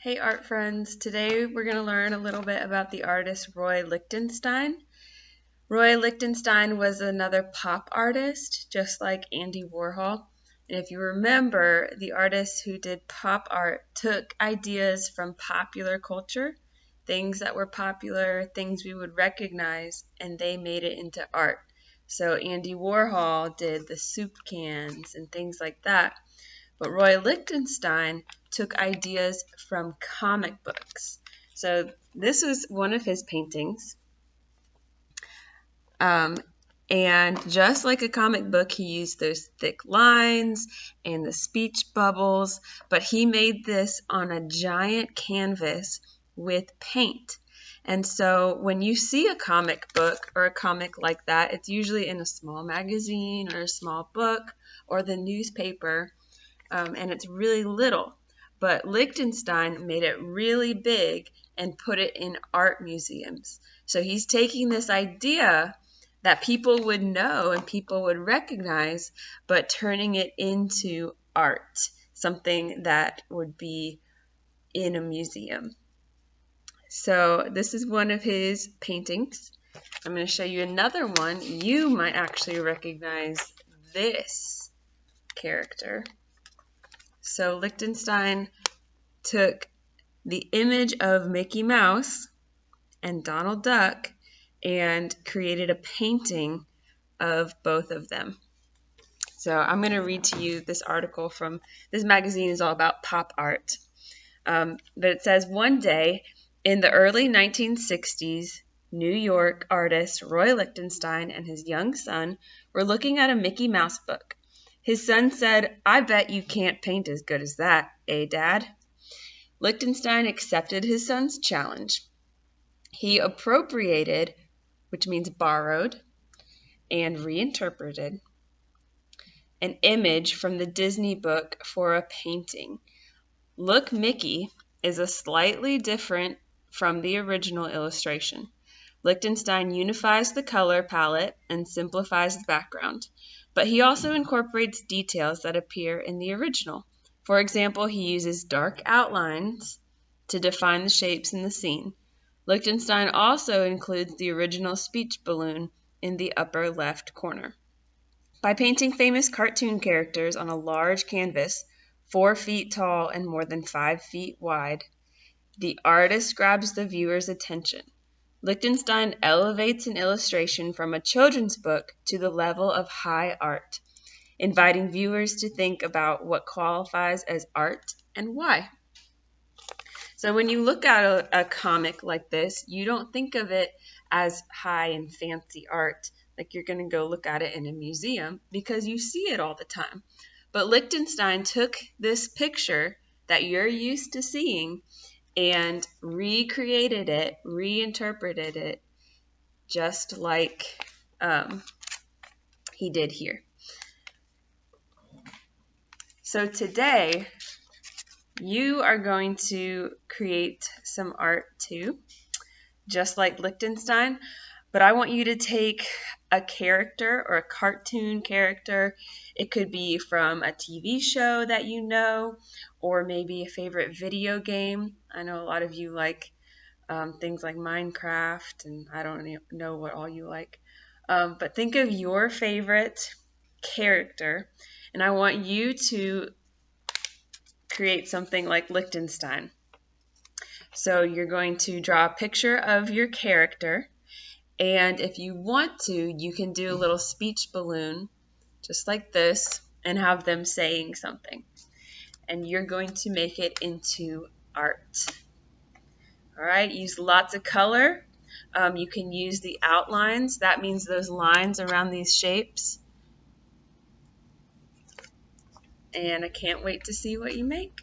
Hey art friends, today we're going to learn a little bit about the artist Roy Lichtenstein. Roy Lichtenstein was another pop artist, just like Andy Warhol. And if you remember, the artists who did pop art took ideas from popular culture, things that were popular, things we would recognize, and they made it into art. So Andy Warhol did the soup cans and things like that. But Roy Lichtenstein took ideas from comic books. So this was one of his paintings. And just like a comic book, he used those thick lines and the speech bubbles, but he made this on a giant canvas with paint. And so when you see a comic book or a comic like that, it's usually in a small magazine or a small book or the newspaper. And it's really little. But Lichtenstein made it really big and put it in art museums. So he's taking this idea that people would know and people would recognize, but turning it into art, something that would be in a museum. So this is one of his paintings. I'm going to show you another one. You might actually recognize this character. So Lichtenstein took the image of Mickey Mouse and Donald Duck and created a painting of both of them. So I'm going to read to you this article from this magazine is all about pop art. But it says, one day in the early 1960s, New York artist Roy Lichtenstein and his young son were looking at a Mickey Mouse book. His son said, "I bet you can't paint as good as that, eh, Dad?" Lichtenstein accepted his son's challenge. He appropriated, which means borrowed, and reinterpreted an image from the Disney book for a painting. Look, Mickey is a slightly different from the original illustration. Lichtenstein unifies the color palette and simplifies the background, but he also incorporates details that appear in the original. For example, he uses dark outlines to define the shapes in the scene. Lichtenstein also includes the original speech balloon in the upper left corner. By painting famous cartoon characters on a large canvas, 4 feet tall and more than 5 feet wide, the artist grabs the viewer's attention. Lichtenstein elevates an illustration from a children's book to the level of high art, inviting viewers to think about what qualifies as art and why. So when you look at a comic like this, you don't think of it as high and fancy art, like you're going to go look at it in a museum, because you see it all the time. But Lichtenstein took this picture that you're used to seeing and recreated it, reinterpreted it, just like he did here. So today, you are going to create some art too, just like Lichtenstein, but I want you to take a character or a cartoon character. It could be from a TV show that you know, or maybe a favorite video game. I know a lot of you like things like Minecraft, and I don't know what all you like. But think of your favorite character, and I want you to create something like Lichtenstein. So you're going to draw a picture of your character, and if you want to, you can do a little speech balloon just like this and have them saying something. And you're going to make it into art. All right, use lots of color. You can use the outlines. That means those lines around these shapes. And I can't wait to see what you make.